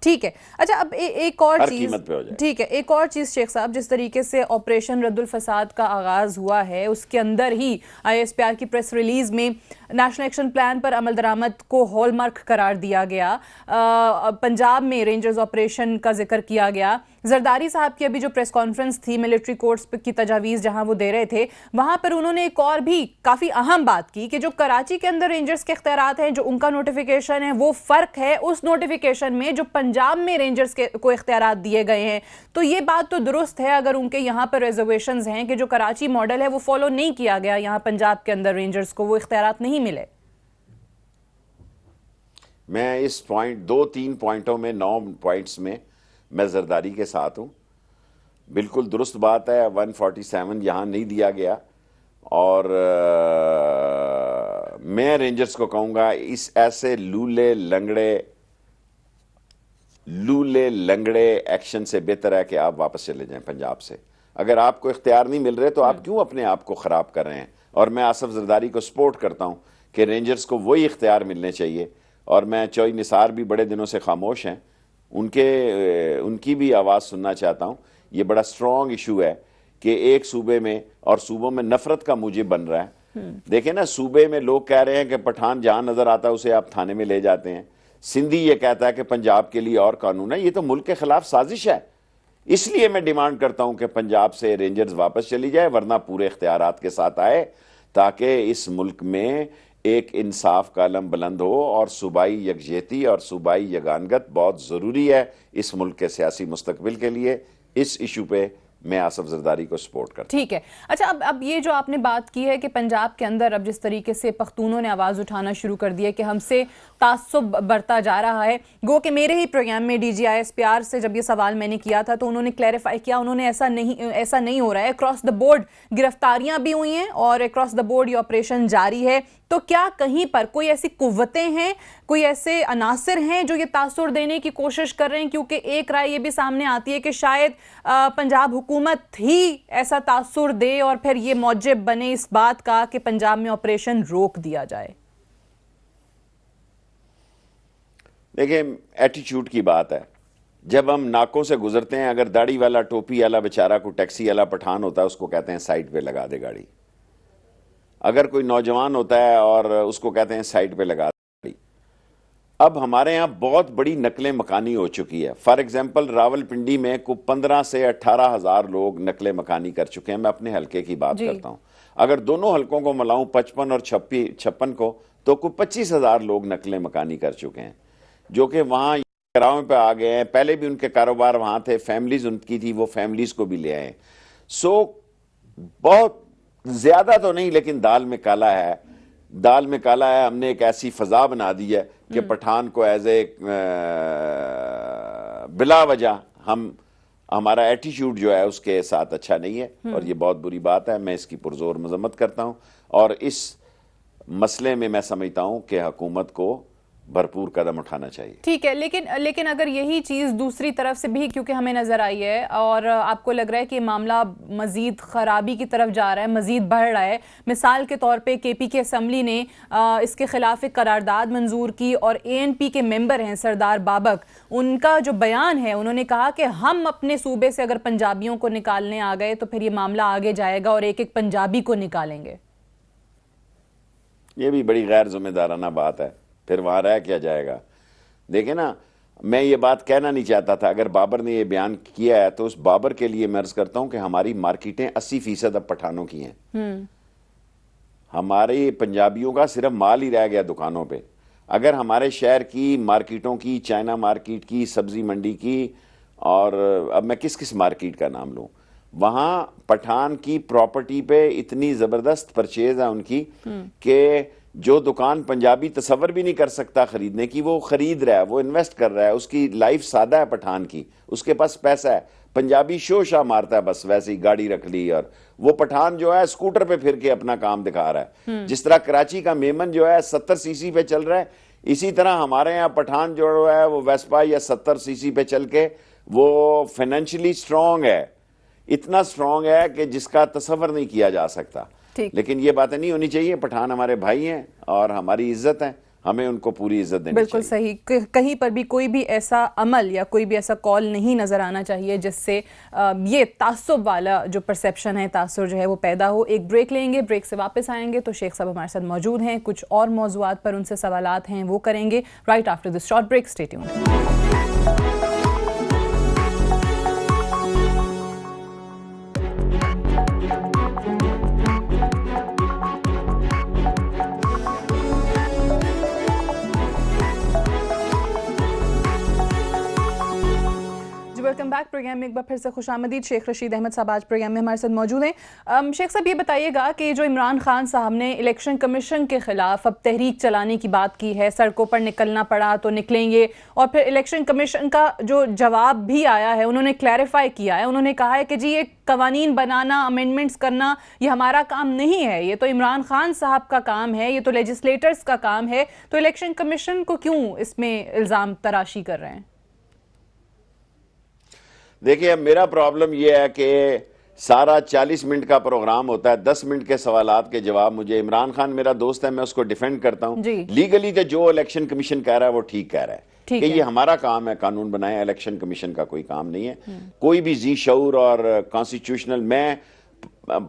ठीक है। अच्छा, अब एक और चीज, ठीक है, एक और चीज शेख साहब, जिस तरीके से ऑपरेशन रद्दुल फसाद का आगाज हुआ है उसके अंदर ही ISPR की प्रेस रिलीज में नेशनल एक्शन प्लान पर अमल दरामद को हॉलमार्क करार दिया गया। पंजाब में रेंजर्स ऑपरेशन का जिक्र किया गया। जरदारी साहब की अभी जो प्रेस कॉन्फ्रेंस थी मिलिट्री कोर्ट्स की तजावीज़ जहां वो दे रहे थे, वहां पर उन्होंने एक और भी काफ़ी अहम बात की कि जो कराची के अंदर रेंजर्स के इख्तियारात हैं, जो उनका नोटिफिकेशन है, वो फ़र्क है उस नोटिफिकेशन में जो पंजाब में रेंजर्स को इख्तियारात दिए गए हैं। तो ये बात तो दुरुस्त है अगर उनके यहाँ पर रिजर्वेशंस हैं कि जो कराची मॉडल है वो फॉलो नहीं किया गया, यहाँ पंजाब के अंदर रेंजर्स को वो इख्तियारात नहीं मिले। मैं इस पॉइंट 2-3 पॉइंटों में 9 पॉइंट्स में मैं जरदारी के साथ हूं। बिल्कुल दुरुस्त बात है, 147 यहां नहीं दिया गया, और मैं रेंजर्स को कहूंगा इस ऐसे लूले लंगड़े एक्शन से बेहतर है कि आप वापस चले जाएं पंजाब से। अगर आपको इख्तियार नहीं मिल रहे तो आप क्यों अपने आप को खराब कर रहे हैं? और मैं आसफ जरदारी को सपोर्ट करता हूं कि रेंजर्स को वही इख्तियार मिलने चाहिए, और मैं चौई निसार भी बड़े दिनों से खामोश हैं, उनकी भी आवाज़ सुनना चाहता हूं। ये बड़ा स्ट्रॉन्ग इशू है कि एक सूबे में, और सूबों में नफरत का मूजिब बन रहा है। देखें ना, सूबे में लोग कह रहे हैं कि पठान जहां नजर आता है उसे आप थाने में ले जाते हैं। सिंधी ये कहता है कि पंजाब के लिए और कानून है। ये तो मुल्क के खिलाफ साजिश है। इसलिए मैं डिमांड करता हूं कि पंजाब से रेंजर्स वापस चली जाए, वरना पूरे इख्तियारात के साथ आए, ताकि इस मुल्क में एक इंसाफ का अलम बुलंद हो, और सूबाई यकजहती और सूबाई यगानगत बहुत ज़रूरी है इस मुल्क के सियासी मुस्तकबिल के लिए। इस इशू पे मैं आसफ जरदारी को सपोर्ट करता हूं। ठीक है। अच्छा, अब ये जो आपने बात की है कि पंजाब के अंदर अब जिस तरीके से पख्तूनों ने आवाज़ उठाना शुरू कर दी है कि हमसे तासुब बढ़ता जा रहा है, गो कि मेरे ही प्रोग्राम में DG ISPR से जब ये सवाल मैंने किया था तो उन्होंने क्लैरिफाई किया, उन्होंने ऐसा नहीं हो रहा है। अक्रॉस द बोर्ड गिरफ्तारियां भी हुई हैं और अक्रॉस द बोर्ड ये ऑपरेशन जारी है। तो क्या कहीं पर कोई ऐसी कुव्वतें हैं, कोई ऐसे अनासिर हैं जो ये तासुर देने की कोशिश कर रहे हैं? क्योंकि एक राय ये भी सामने आती है कि शायद पंजाब हुकूमत ही ऐसा तासुर दे और फिर ये मौजिब बने इस बात का कि पंजाब में ऑपरेशन रोक दिया जाए। देखिए, एटीट्यूड की बात है। जब हम नाकों से गुजरते हैं, अगर दाढ़ी वाला टोपी वाला बेचारा को टैक्सी वाला पठान होता है, उसको कहते हैं साइड पे लगा दे गाड़ी। अगर कोई नौजवान होता है और उसको कहते हैं साइड पे लगा दे गाड़ी। अब हमारे यहाँ बहुत बड़ी नकलें मकानी हो चुकी है। फॉर एग्जाम्पल, रावलपिंडी में को 15 से 18 हज़ार लोग नकले मकानी कर चुके हैं। मैं अपने हल्के की बात करता हूँ। अगर दोनों हल्कों को मिलाऊं, 55 और 56 को, तो कुछ 25 हज़ार लोग नकले मकानी कर चुके हैं, जो कि वहाँ किराए पे आ गए हैं। पहले भी उनके कारोबार वहाँ थे, फैमिलीज उनकी थी, वो फैमिलीज को भी ले आए। सो बहुत ज्यादा तो नहीं, लेकिन दाल में काला है। दाल में काला है। हमने एक ऐसी फजा बना दी है कि पठान को एज ए बिला वजह हमारा एटीट्यूड जो है उसके साथ अच्छा नहीं है, और ये बहुत बुरी बात है। मैं इसकी पुरजोर मजम्मत करता हूँ, और इस मसले में मैं समझता हूँ कि हुकूमत को भरपूर कदम उठाना चाहिए। ठीक है, लेकिन अगर यही चीज़ दूसरी तरफ से भी क्योंकि हमें नज़र आई है और आपको लग रहा है कि मामला मज़ीद ख़राबी की तरफ जा रहा है, मज़ीद बढ़ रहा है। मिसाल के तौर पे KP की असम्बली ने इसके ख़िलाफ़ एक करारदाद मंजूर की, और ANP के मेंबर हैं सरदार बाबक, उनका जो बयान है, उन्होंने कहा कि हम अपने सूबे से अगर पंजाबियों को निकालने आ गए तो फिर ये मामला आगे जाएगा और एक एक पंजाबी को निकालेंगे। ये भी बड़ी गैर जिम्मेदाराना बात है। फिर वहां रह क्या जाएगा? देखे ना, मैं ये बात कहना नहीं चाहता था, अगर बाबर ने ये बयान किया है तो उस बाबर के लिए मैं अर्ज करता हूं कि हमारी मार्केटें 80% अब पठानों की हैं। हमारे पंजाबियों का सिर्फ माल ही रह गया दुकानों पे। अगर हमारे शहर की मार्केटों की, चाइना मार्केट की, सब्जी मंडी की, और अब मैं किस किस मार्केट का नाम लूं, वहां पठान की प्रॉपर्टी पे इतनी जबरदस्त परचेज है उनकी कि जो दुकान पंजाबी तसव्वुर भी नहीं कर सकता खरीदने की, वो खरीद रहा है, वो इन्वेस्ट कर रहा है। उसकी लाइफ सादा है पठान की, उसके पास पैसा है। पंजाबी शोशा मारता है, बस वैसे ही गाड़ी रख ली, और वो पठान जो है स्कूटर पे फिर के अपना काम दिखा रहा है। जिस तरह कराची का मेमन जो है 70 सीसी पे चल रहा है, इसी तरह हमारे यहाँ पठान जो है वो वेस्पा या 70 सीसी पे चल के वो फाइनेंशियली स्ट्रांग है, इतना स्ट्रांग है कि जिसका तसव्वुर नहीं किया जा सकता। लेकिन ये बातें नहीं होनी चाहिए। पठान हमारे भाई हैं और हमारी इज्जत है, हमें उनको पूरी इज्जत देनी बिल्कुल चाहिए। सही। कहीं पर भी कोई भी ऐसा अमल या कोई भी ऐसा कॉल नहीं नजर आना चाहिए जिससे ये तासुब वाला जो परसेप्शन है, तासुर जो है वो पैदा हो। एक ब्रेक लेंगे, ब्रेक से वापस आएंगे तो शेख साहब हमारे साथ मौजूद हैं, कुछ और मौजूआत पर उनसे सवालात हैं वो करेंगे right after this short break. Stay tuned. Welcome back. Programme में एक बार फिर से खुशामदीद। शेख रशीद अहमद साहब आज प्रोग्राम में हमारे साथ मौजूद हैं। शेख साहब ये बताइएगा कि जो इमरान खान साहब ने इलेक्शन कमीशन के खिलाफ अब तहरीक चलाने की बात की है, सड़कों पर निकलना पड़ा तो निकलेंगे, और फिर इलेक्शन कमीशन का जो जवाब भी आया है उन्होंने क्लैरिफाई किया है, उन्होंने कहा है कि जी ये कवानीन बनाना, अमेंडमेंट्स करना ये हमारा काम नहीं है, ये तो इमरान खान साहब का काम है, ये तो लेजिस्लेटर्स का काम है, तो इलेक्शन कमीशन को क्यों इसमें इल्ज़ाम तराशी कर रहे हैं? देखिए, अब मेरा प्रॉब्लम यह है कि सारा 40 मिनट का प्रोग्राम होता है, 10 मिनट के सवालात के जवाब मुझे। इमरान खान मेरा दोस्त है, मैं उसको डिफेंड करता हूं। लीगली तो जो इलेक्शन कमीशन कह रहा है वो ठीक कह रहा है कि ये हमारा काम है कानून बनाए, इलेक्शन कमीशन का कोई काम नहीं है। कोई भी जी शऊर और कॉन्स्टिट्यूशनल, मैं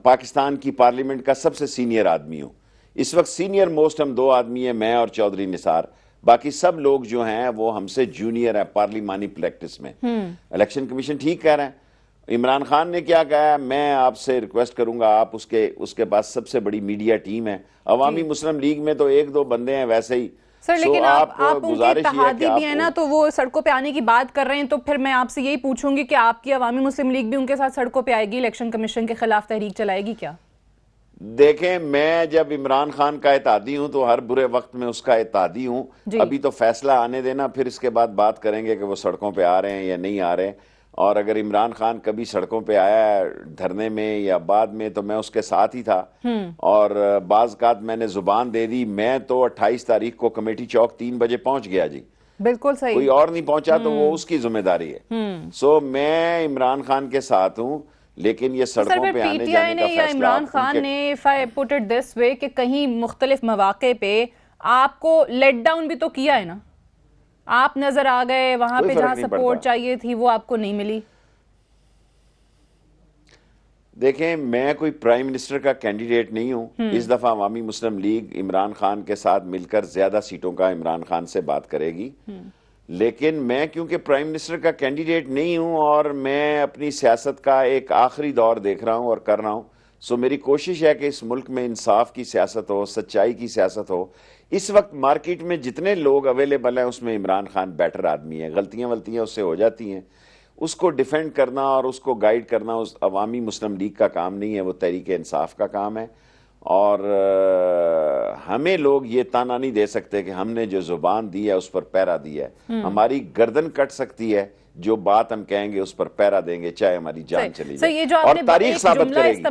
पाकिस्तान की पार्लियामेंट का सबसे सीनियर आदमी हूं इस वक्त। सीनियर मोस्ट हम दो आदमी हैं, मैं और चौधरी निसार। बाकी सब लोग जो हैं वो हमसे जूनियर है पार्लिमानी प्रैक्टिस में। इलेक्शन कमीशन ठीक कह रहे हैं। इमरान खान ने क्या कहा है, मैं आपसे रिक्वेस्ट करूंगा, आप उसके पास सबसे बड़ी मीडिया टीम है। अवामी मुस्लिम लीग में तो एक दो बंदे हैं वैसे ही सर, लेकिन आप उनके इत्तेहादी भी है ना, तो वो सड़कों पे आने की बात कर रहे हैं, तो फिर मैं आपसे यही पूछूंगी कि आपकी अवामी मुस्लिम लीग भी उनके साथ सड़कों पे आएगी, इलेक्शन कमीशन के खिलाफ तहरीक चलाएगी क्या? देखें, मैं जब इमरान खान का इत्तेहादी हूं तो हर बुरे वक्त में उसका इत्तेहादी हूं। अभी तो फैसला आने देना, फिर इसके बाद बात करेंगे कि वो सड़कों पे आ रहे हैं या नहीं आ रहे। और अगर इमरान खान कभी सड़कों पे आया है धरने में या बाद में, तो मैं उसके साथ ही था। और बाज़ मैंने जुबान दे दी, मैं तो 28 तारीख को कमेटी चौक 3 बजे पहुंच गया जी। बिल्कुल सही। कोई और नहीं पहुंचा तो वो उसकी जिम्मेदारी है। सो मैं इमरान खान के साथ हूं, लेकिन ये सड़कों पे आने जाने का फैसला इमरान खान ने, if I put it this way, कि कहीं मुख्तलिफ मौके पे आपको लेट डाउन भी तो किया है ना, आप नजर आ गए वहां पे जहां सपोर्ट चाहिए थी वो आपको नहीं मिली। देखें, मैं कोई प्राइम मिनिस्टर का कैंडिडेट नहीं हूं। इस दफा अवामी मुस्लिम लीग इमरान खान के साथ मिलकर ज्यादा सीटों का इमरान खान से बात करेगी। लेकिन मैं क्योंकि प्राइम मिनिस्टर का कैंडिडेट नहीं हूं और मैं अपनी सियासत का एक आखिरी दौर देख रहा हूं और कर रहा हूं, सो मेरी कोशिश है कि इस मुल्क में इंसाफ की सियासत हो, सच्चाई की सियासत हो। इस वक्त मार्केट में जितने लोग अवेलेबल हैं उसमें इमरान खान बेटर आदमी है। गलतियां वलतियां उससे हो जाती हैं, उसको डिफेंड करना और उसको गाइड करना उस अवामी मुस्लिम लीग का काम नहीं है, वो तहरीक इंसाफ का काम है। और हमें लोग ये ताना नहीं दे सकते कि हमने जो जुबान दी है उस पर पैरा दिया है। हमारी गर्दन कट सकती है, जो बात हम कहेंगे उस पर पैरा देंगे, चाहे हमारी जान चली जाए। और तारीख साबित करेगी,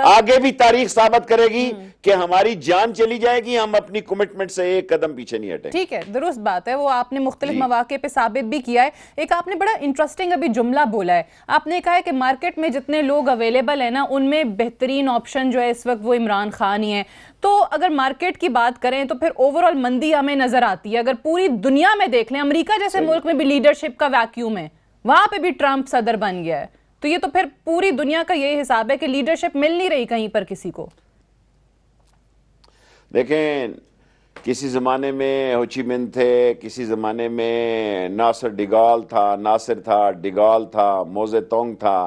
आगे भी तारीख साबित करेगी कि हमारी जान चली जाएगी, हम अपनी कमिटमेंट से एक कदम पीछे नहीं हटेंगे। ठीक है, दुरुस्त बात है, वो आपने मुख्तलिफ मौके पे साबित भी किया है। एक आपने बड़ा इंटरेस्टिंग अभी जुमला बोला है, आपने कहा है कि मार्केट में जितने लोग अवेलेबल है ना, उनमें बेहतरीन ऑप्शन जो है इस वक्त वो इमरान खान ही है। तो अगर मार्केट की बात करें तो फिर ओवरऑल मंदी हमें नजर आती है। अगर पूरी दुनिया में देख लें, अमेरिका जैसे मुल्क में भी लीडरशिप का वैक्यूम है, वहां पे भी ट्रंप सदर बन गया है, तो ये तो फिर पूरी दुनिया का यही हिसाब है कि लीडरशिप मिल नहीं रही कहीं पर किसी को। देखें, किसी ज़माने में हो ची मिन थे, किसी ज़माने में नासिर डिगाल था, नासिर था, डिगाल था, मोज़े तोंग था,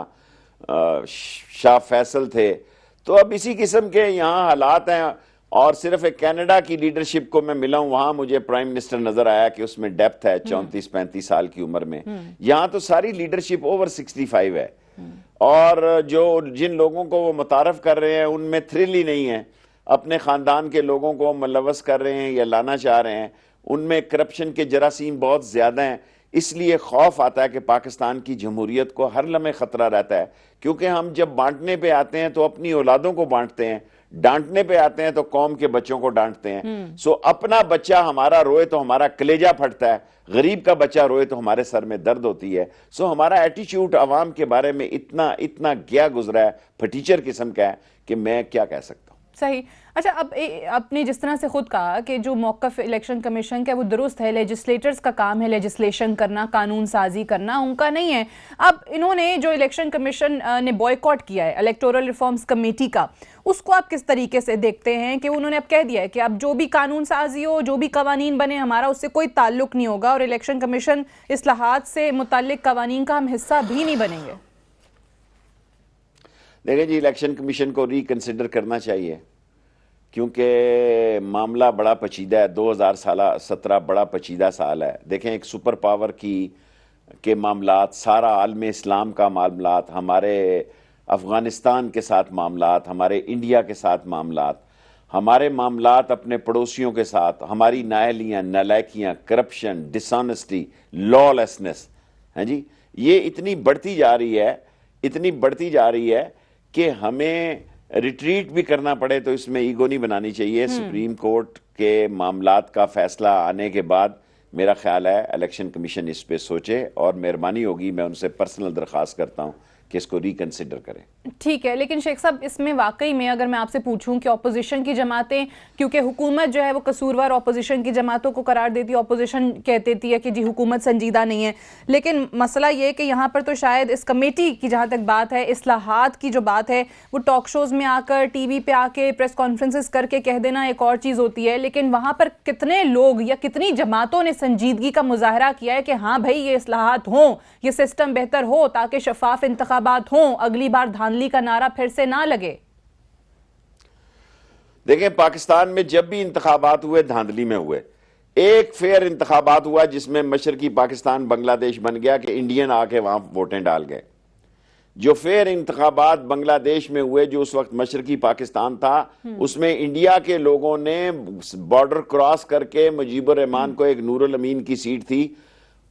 शाह फैसल थे। तो अब इसी किस्म के यहाँ हालात हैं। और सिर्फ एक कनाडा की लीडरशिप को मैं मिला हूँ, वहाँ मुझे प्राइम मिनिस्टर नज़र आया कि उसमें डेप्थ है 34-35 साल की उम्र में। यहाँ तो सारी लीडरशिप ओवर 65 है। और जो जिन लोगों को वो मुतारफ कर रहे हैं उनमें थ्रिल ही नहीं है। अपने ख़ानदान के लोगों को मुलव्वस कर रहे हैं या लाना चाह रहे हैं, उनमें करप्शन के जरासीम बहुत ज़्यादा हैं। इसलिए खौफ आता है कि पाकिस्तान की जमहूरियत को हर लम्हे ख़तरा रहता है, क्योंकि हम जब बांटने पे आते हैं तो अपनी औलादों को बांटते हैं, डांटने पे आते हैं तो कौम के बच्चों को डांटते हैं। सो अपना बच्चा हमारा रोए तो हमारा कलेजा फटता है, गरीब का बच्चा रोए तो हमारे सर में दर्द होती है। सो हमारा एटीट्यूड अवाम के बारे में इतना इतना गया गुजरा है, फटीचर किस्म का है कि मैं क्या कह सकता हूँ। सही। अच्छा, अब आपने जिस तरह से खुद कहा कि जो मौक़िफ़ इलेक्शन कमीशन का वो दुरुस्त है, लेजिस्लेटर्स का काम है लेजिस्लेशन करना, कानून साजी करना, उनका नहीं है। अब इन्होंने जो इलेक्शन कमीशन ने बॉयकॉट किया है इलेक्टोरल रिफॉर्म्स कमेटी का, उसको आप किस तरीके से देखते हैं कि उन्होंने अब कह दिया है कि अब जो भी कानून साजी हो, जो भी कवानीन बने, हमारा उससे कोई ताल्लुक नहीं होगा और इलेक्शन कमीशन इस्लाहात से मुताल्लिक कवानीन का हम हिस्सा भी नहीं बनेंगे? देखें जी, इलेक्शन कमीशन को रिकंसिडर करना चाहिए, क्योंकि मामला बड़ा पचीदा है। 2017 बड़ा पचीदा साल है। देखें, एक सुपर पावर के मामलात, सारा आलम इस्लाम का मामलात, हमारे अफ़गानिस्तान के साथ मामलात, हमारे इंडिया के साथ मामलात, हमारे मामलात अपने पड़ोसियों के साथ, हमारी नाअहलियाँ, नालायकियाँ, करप्शन, डिसऑनेस्टी, लॉलेसनेस, हैं जी, ये इतनी बढ़ती जा रही है, इतनी बढ़ती जा रही है कि हमें रिट्रीट भी करना पड़े तो इसमें ईगो नहीं बनानी चाहिए। सुप्रीम कोर्ट के मामलात का फैसला आने के बाद मेरा ख्याल है इलेक्शन कमीशन इस पे सोचे, और मेहरबानी होगी, मैं उनसे पर्सनल दरख्वास्त करता हूँ कि इसको रिकंसिडर करें। ठीक है, लेकिन शेख साहब, इसमें वाकई में अगर मैं आपसे पूछूं कि अपोजिशन की जमातें, क्योंकि हुकूमत जो है वो कसूरवार अपोजिशन की जमातों को करार देती है, अपोजिशन कह देती है कि जी हुकूमत संजीदा नहीं है, लेकिन मसला ये है कि यहाँ पर तो शायद इस कमेटी की जहाँ तक बात है, इस्लाहात की जो बात है, वो टॉक शोज़ में आकर, टीवी पे आके, प्रेस कॉन्फ्रेंसेस करके कह देना एक और चीज़ होती है, लेकिन वहाँ पर कितने लोग या कितनी जमातों ने संजीदगी का मुजाहरा किया है कि हाँ भाई ये इस्लाहात हों, ये सिस्टम बेहतर हो, ताकि शफाफ इंतखाबात हों, अगली बार धांधली का नारा फिर से ना लगे। देखें, पाकिस्तान में जब भी इंतखाबात हुए धांधली में हुए। एक फेयर इंतखाबात हुआ जिसमें मशरकी पाकिस्तान बांग्लादेश बन गया कि इंडियन आके वहां वोटें डाल गए। जो फेयर इंतखाबात बांग्लादेश में हुए, जो उस वक्त मशरकी पाकिस्तान था, उसमें इंडिया के लोगों ने बॉर्डर क्रॉस करके मुजीबुर रहमान को, एक नूरुल अमीन की सीट थी,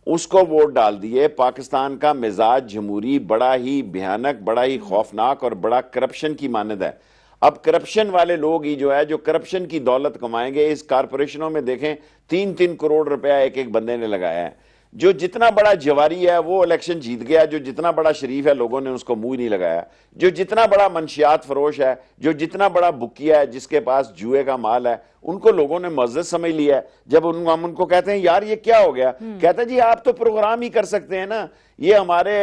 उसको वोट डाल दिए। पाकिस्तान का मिजाज जमहूरी बड़ा ही भयानक, बड़ा ही खौफनाक और बड़ा करप्शन की मानद है। अब करप्शन वाले लोग ही जो है, जो करप्शन की दौलत कमाएंगे, इस कारपोरेशनों में देखें 3-3 करोड़ रुपया एक एक बंदे ने लगाया है। जो जितना बड़ा जवारी है वो इलेक्शन जीत गया, जो जितना बड़ा शरीफ है लोगों ने उसको मुंह नहीं लगाया। जो जितना बड़ा मंशियात फरोश है, जो जितना बड़ा बुकिया है, जिसके पास जुए का माल है, उनको लोगों ने मुअज़्ज़ज़ समझ लिया है। जब हम उनको कहते हैं यार ये क्या हो गया, कहते हैं जी आप तो प्रोग्राम ही कर सकते हैं ना, ये हमारे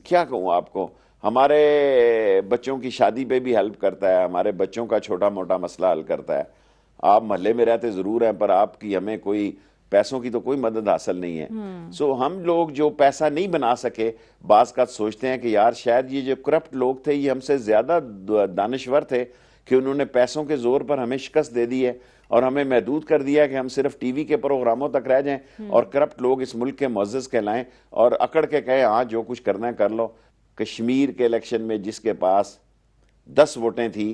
क्या कहूँ आपको, हमारे बच्चों की शादी पे भी हेल्प करता है, हमारे बच्चों का छोटा मोटा मसला हल करता है। आप महल्ले में रहते जरूर हैं, पर आपकी हमें कोई पैसों की तो कोई मदद हासिल नहीं है। सो हम लोग जो पैसा नहीं बना सके, बाज़ का सोचते हैं कि यार शायद ये जो करप्ट लोग थे ये हमसे ज्यादा दानिश्वर थे कि उन्होंने पैसों के जोर पर हमें शिकस्त दे दी है और हमें महदूद कर दिया है कि हम सिर्फ टीवी के प्रोग्रामों तक रह जाएं और करप्ट लोग इस मुल्क के मुअज़्ज़ज़ कहलाएं और अकड़ के कहें हाँ जो कुछ करना है कर लो। कश्मीर के इलेक्शन में जिसके पास 10 वोटें थी,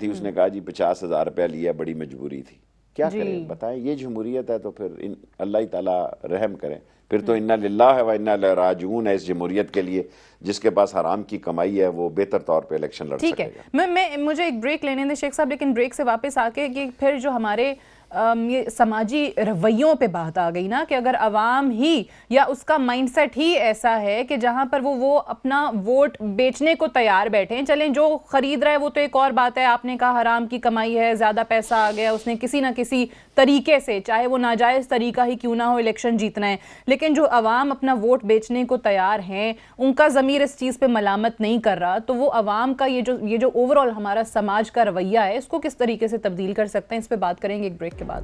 उसने कहा जी 50,000 रुपया लिया, बड़ी मजबूरी थी। क्या करें बताएं, ये जमहूरियत है तो फिर अल्लाह ताला रहम करें। फिर तो इन्ना लिल्लाह व इन्ना इलैहि राजिऊन है इस जमहूरियत के लिए, जिसके पास हराम की कमाई है वो बेहतर तौर पे इलेक्शन लड़ सकेगा। ठीक है, मुझे एक ब्रेक लेने दें शेख साहब, लेकिन ब्रेक से वापस आके कि फिर जो हमारे ये समाजी रवैयों पे बात आ गई ना कि अगर अवाम ही या उसका माइंडसेट ही ऐसा है कि जहां पर वो अपना वोट बेचने को तैयार बैठे हैं, चलें जो खरीद रहा है वो तो एक और बात है, आपने कहा हराम की कमाई है, ज़्यादा पैसा आ गया, उसने किसी ना किसी तरीके से, चाहे वो नाजायज़ तरीका ही क्यों ना हो इलेक्शन जीतना है, लेकिन जो अवाम अपना वोट बेचने को तैयार हैं, उनका ज़मीर इस चीज़ पे मलामत नहीं कर रहा, तो वो अवाम का ये जो ओवरऑल हमारा समाज का रवैया है, इसको किस तरीके से तब्दील कर सकते हैं, इस पर बात करेंगे एक ब्रेक के बाद।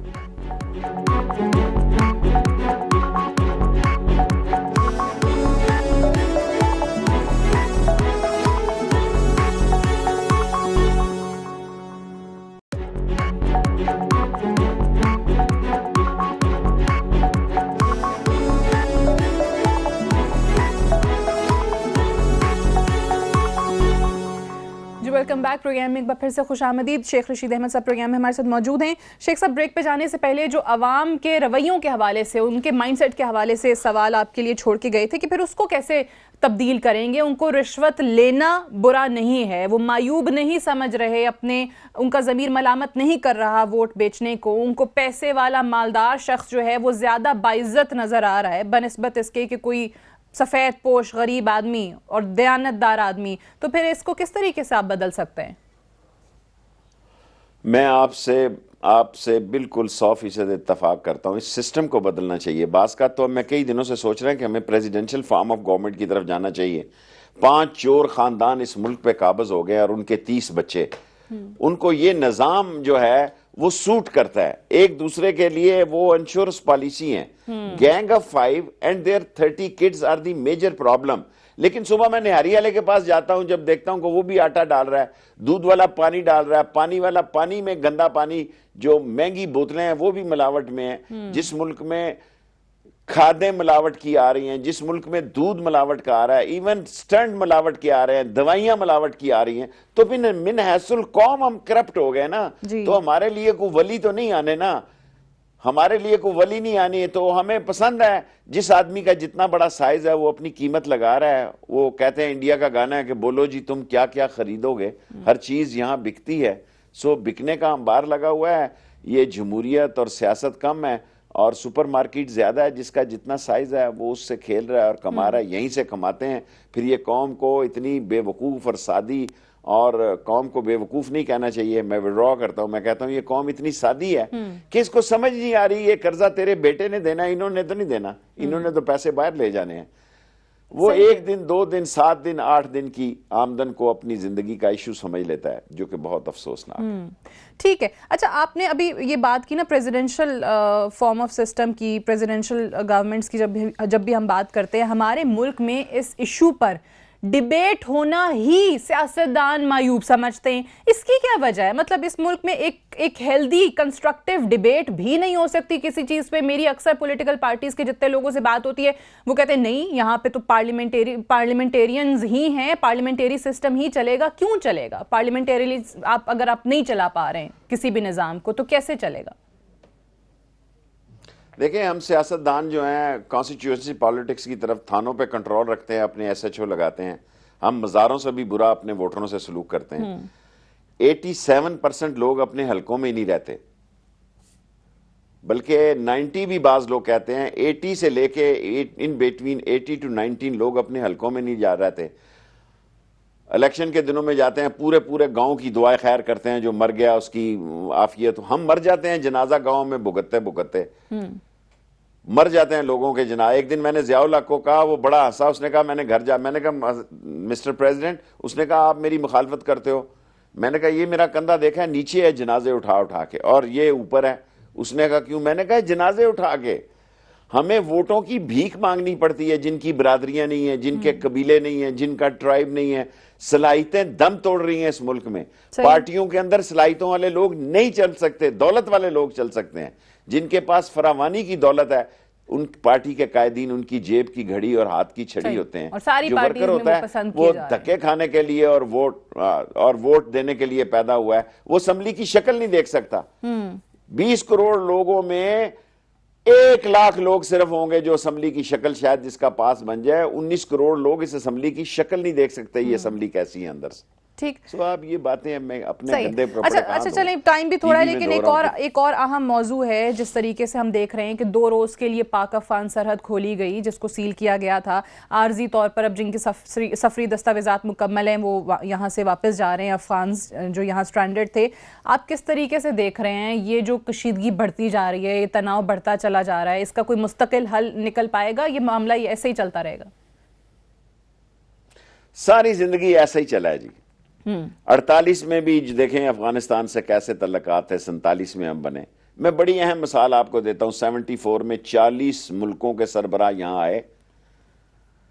Welcome back. प्रोग्राम में एक बार फिर से खुशामदीद। शेख रशीद अहमद साहब प्रोग्राम में हमारे साथ मौजूद हैं। शेख साहब, ब्रेक पे जाने से पहले जो अवाम के रवैयों के हवाले से, उनके माइंडसेट के हवाले से सवाल आपके लिए छोड़ के गए थे कि फिर उसको कैसे तब्दील करेंगे। उनको रिश्वत लेना बुरा नहीं है, वो मायूब नहीं समझ रहे, अपने उनका ज़मीर मलामत नहीं कर रहा वोट बेचने को। उनको पैसे वाला मालदार शख्स जो है वो ज़्यादा बाइज्जत नज़र आ रहा है बनस्बत इसके कि कोई सफ़ेद पोश गरीब आदमी और दयानतदार आदमी। तो फिर इसको किस तरीके से आप बदल सकते हैं? मैं आपसे बिल्कुल 100% इत्तफाक करता हूँ। इस सिस्टम को बदलना चाहिए। बास का तो मैं कई दिनों से सोच रहे हैं कि हमें प्रेसिडेंशियल फॉर्म ऑफ गवर्नमेंट की तरफ जाना चाहिए। 5 चोर खानदान इस मुल्क पे काबिज हो गए और उनके 30 बच्चे। उनको ये निजाम जो है वो सूट करता है। एक दूसरे के लिए वो इंश्योरेंस पॉलिसी है। Gang of 5 and their 30 kids are the major problem. लेकिन सुबह मैं निहारी वाले के पास जाता हूं, जब देखता हूं कि वो भी आटा डाल रहा है, दूध वाला पानी डाल रहा है, पानी वाला पानी में गंदा पानी, जो महंगी बोतलें हैं वो भी मिलावट में है। जिस मुल्क में खादें मिलावट की आ रही हैं, जिस मुल्क में दूध मिलावट का आ रहा है, इवन स्टंट मिलावट के आ रहे हैं, दवाइयां मिलावट की आ रही हैं, तो फिर मिन हैसुल कौम हम करप्ट हो गए ना। तो हमारे लिए कोई वली तो नहीं आने ना, हमारे लिए कोई वली नहीं आनी है। तो हमें पसंद है जिस आदमी का जितना बड़ा साइज है वो अपनी कीमत लगा रहा है। वो कहते हैं, इंडिया का गाना है कि बोलो जी तुम क्या क्या खरीदोगे, हर चीज यहाँ बिकती है। सो बिकने का अंबार लगा हुआ है। ये जमहूरियत और सियासत कम है और सुपरमार्केट ज्यादा है। जिसका जितना साइज है वो उससे खेल रहा है और कमा रहा है, यहीं से कमाते हैं। फिर ये कौम को इतनी बेवकूफ और सादी, और कौम को बेवकूफ नहीं कहना चाहिए, मैं विड्रॉ करता हूं, मैं कहता हूं ये कौम इतनी सादी है कि इसको समझ नहीं आ रही ये कर्जा तेरे बेटे ने देना, इन्होंने तो नहीं देना, इन्होंने तो पैसे बाहर ले जाने हैं। वो 1 दिन 2 दिन 7 दिन 8 दिन की आमदन को अपनी जिंदगी का इशू समझ लेता है, जो कि बहुत अफसोसनाक है। ठीक है। अच्छा, आपने अभी ये बात की ना प्रेसिडेंशियल फॉर्म ऑफ सिस्टम की, प्रेसिडेंशियल गवर्नमेंट्स की। जब भी हम बात करते हैं, हमारे मुल्क में इस इशू पर डिबेट होना ही सियासतदान मायूब समझते हैं। इसकी क्या वजह है? मतलब इस मुल्क में एक हेल्दी कंस्ट्रक्टिव डिबेट भी नहीं हो सकती किसी चीज़ पे? मेरी अक्सर पॉलिटिकल पार्टीज के जितने लोगों से बात होती है वो कहते हैं नहीं, यहाँ पे तो पार्लियामेंटेरियंस ही हैं, पार्लियामेंटेरी सिस्टम ही चलेगा। क्यों चलेगा पार्लियामेंटेरी? अगर आप नहीं चला पा रहे हैं किसी भी निज़ाम को, तो कैसे चलेगा? देखें, हम सियासतदान जो हैं कॉन्स्टिट्यूएंसी पॉलिटिक्स की तरफ थानों पे कंट्रोल रखते हैं, अपने SHO लगाते हैं। हम मज़ारों से भी बुरा अपने वोटरों से सलूक करते हैं। 87% लोग अपने हलकों में ही नहीं रहते, बल्कि 90 भी बाज लोग कहते हैं, 80 से लेके इन बिटवीन 80 to 19 लोग अपने हलकों में नहीं जा रहते। इलेक्शन के दिनों में जाते हैं, पूरे गांव की दुआएं खैर करते हैं, जो मर गया उसकी आफियत। हम मर जाते हैं, जनाजा गांव में भुगतते मर जाते हैं लोगों के जना। एक दिन मैंने ज़ियाउल हक को कहा, वो बड़ा हंसा। उसने कहा मैंने घर जा, मैंने कहा मिस्टर प्रेसिडेंट, उसने कहा आप मेरी मुखालफत करते हो। मैंने कहा ये मेरा कंधा देखा है, नीचे है जनाजे उठा के, और ये ऊपर है। उसने कहा क्यों? मैंने कहा जनाजे उठा के। हमें वोटों की भीख मांगनी पड़ती है, जिनकी बरादरियां नहीं है, जिनके कबीले नहीं है, जिनका ट्राइब नहीं है। सलाहियतें दम तोड़ रही हैं इस मुल्क में। पार्टियों के अंदर सलाहियतों वाले लोग नहीं चल सकते, दौलत वाले लोग चल सकते हैं। जिनके पास फरावानी की दौलत है, उन पार्टी के कायदीन उनकी जेब की घड़ी और हाथ की छड़ी होते हैं। और सारी जो वर्कर होता है वो धक्के खाने के लिए और वोट देने के लिए पैदा हुआ है। वो असेंबली की शक्ल नहीं देख सकता। 20 करोड़ लोगों में 1 लाख लोग सिर्फ होंगे जो असेंबली की शक्ल शायद जिसका पास बन जाए। 19 करोड़ लोग इस असेंबली की शक्ल नहीं देख सकते, ये असेंबली कैसी है अंदर से। ठीक। सो आप ये बातें मैं अपने सही। गंदे अच्छा चलें, टाइम भी थोड़ा है, लेकिन एक और अहम मौजू है जिस तरीके से हम देख रहे हैं कि 2 रोज़ के लिए पाक अफगान सरहद खोली गई, जिसको सील किया गया था आर्जी तौर पर। अब जिनके सफरी दस्तावेजात मुकम्मल हैं वो यहाँ से वापस जा रहे हैं, अफगान जो यहाँ स्ट्रैंडेड थे। आप किस तरीके से देख रहे हैं ये जो कशीदगी बढ़ती जा रही है, ये तनाव बढ़ता चला जा रहा है, इसका कोई मुस्तकिल हल निकल पाएगा, ये मामला ऐसे ही चलता रहेगा? सारी जिंदगी ऐसा ही चला है जी। 48 में भी देखें अफगानिस्तान से कैसे तल्लकात है, 47 में हम बने। मैं बड़ी अहम मिसाल आपको देता हूं, 74 में 40 मुल्कों के सरबराह यहां आए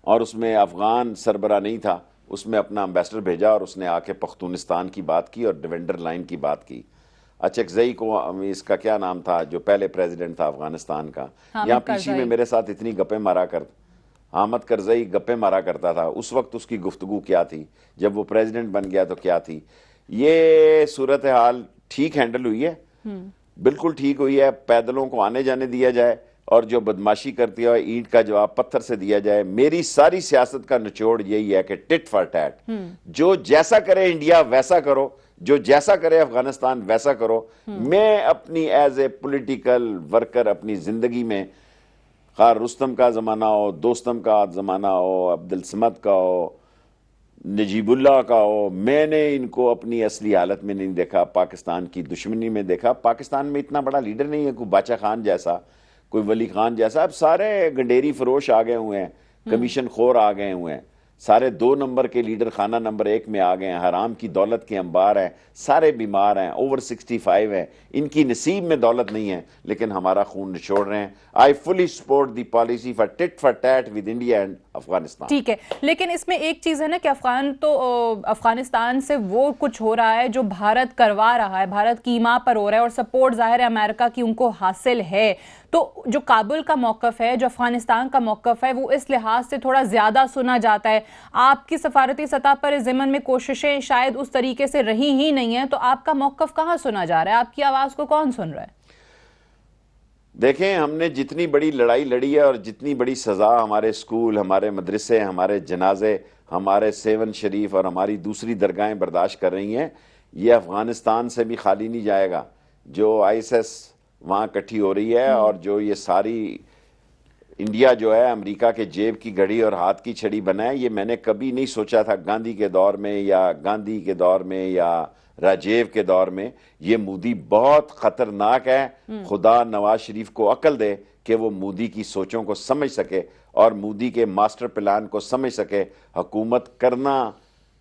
और उसमें अफगान सरबराह नहीं था, उसमें अपना एम्बेसडर भेजा और उसने आके पख्तूनिस्तान की बात की और डिवेंडर लाइन की बात की। अचकजई को, इसका क्या नाम था जो पहले प्रेसिडेंट था अफगानिस्तान का, यहाँ पीछे में मेरे साथ इतनी गप्पे मारा कर, हामिद करजई गप्पे मारा करता था, उस वक्त उसकी गुफ्तगू क्या थी, जब वो प्रेसिडेंट बन गया तो क्या थी। ये सूरत हाल ठीक हैंडल हुई है, बिल्कुल ठीक हुई है। पैदलों को आने जाने दिया जाए और जो बदमाशी करती है ईंट का जवाब पत्थर से दिया जाए। मेरी सारी सियासत का निचोड़ यही है कि टिट फॉर टैट, जो जैसा करे इंडिया वैसा करो, जो जैसा करे अफगानिस्तान वैसा करो। मैं अपनी एज ए पॉलिटिकल वर्कर अपनी जिंदगी में, खार रुस्तम का ज़माना हो, दोस्तम का ज़माना हो, अब्दुल समद का हो, नजीबुल्लाह का हो, मैंने इनको अपनी असली हालत में नहीं देखा, पाकिस्तान की दुश्मनी में देखा। पाकिस्तान में इतना बड़ा लीडर नहीं है, कोई बाचा खान जैसा, कोई वली खान जैसा। अब सारे गंडेरी फरोश आ गए हुए हैं, कमीशन खोर आ गए हुए हैं, सारे 2 नंबर के लीडर खाना नंबर 1 में आ गए हैं, हराम की दौलत के अंबार हैं, सारे बीमार हैं, ओवर 65 हैं, इनकी नसीब में दौलत नहीं है, लेकिन हमारा खून निचोड़ रहे हैं। I fully support the policy for tit for tat with India and Afghanistan. ठीक है, लेकिन इसमें एक चीज है ना कि अफगानिस्तान से वो कुछ हो रहा है जो भारत करवा रहा है, भारत की ईमा पर हो रहा है, और सपोर्ट जाहिर है अमेरिका की उनको हासिल है। तो जो काबुल का मौकफ है, जो अफगानिस्तान का मौकफ है, वो इस लिहाज से थोड़ा ज्यादा सुना जाता है। आपकी सफारती सतह पर इस ज़िमन में कोशिशें शायद उस तरीके से रही ही नहीं है, तो आपका मौकफ कहां सुना जा रहा है? आपकी आवाज को कौन सुन रहा है? देखें, हमने जितनी बड़ी लड़ाई लड़ी है और जितनी बड़ी सजा हमारे स्कूल, हमारे मदरसे, हमारे जनाजे, हमारे सेवन शरीफ और हमारी दूसरी दरगाहें बर्दाश्त कर रही हैं, ये अफगानिस्तान से भी खाली नहीं जाएगा। जो आईएसएस वहाँ इकट्ठी हो रही है और जो ये सारी इंडिया जो है अमेरिका के जेब की घड़ी और हाथ की छड़ी बना है, ये मैंने कभी नहीं सोचा था गांधी के दौर में या गांधी के दौर में या राजेव के दौर में। ये मोदी बहुत खतरनाक है। खुदा नवाज शरीफ को अक्ल दे कि वो मोदी की सोचों को समझ सके और मोदी के मास्टर प्लान को समझ सके। हुकूमत करना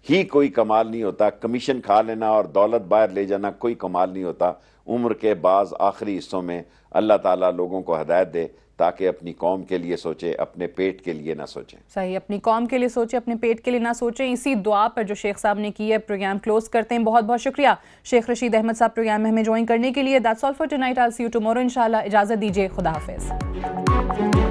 ही कोई कमाल नहीं होता, कमीशन खा लेना और दौलत बाहर ले जाना कोई कमाल नहीं होता। उम्र के बाज़ आखिरी हिस्सों में अल्लाह ताला लोगों को हदायत दे ताकि अपनी कौम के लिए सोचे, अपने पेट के लिए ना सोचें। सही, अपनी कौम के लिए सोचे, अपने पेट के लिए ना सोचें। इसी दुआ पर जो शेख साहब ने की है, प्रोग्राम क्लोज करते हैं। बहुत बहुत शुक्रिया शेख रशीद अहमद साहब प्रोग्राम में हमें ज्वाइन करने के लिए। That's all for tonight. I will see you tomorrow इंशाल्लाह। इजाज़त दीजिए, खुदा हाफिज़।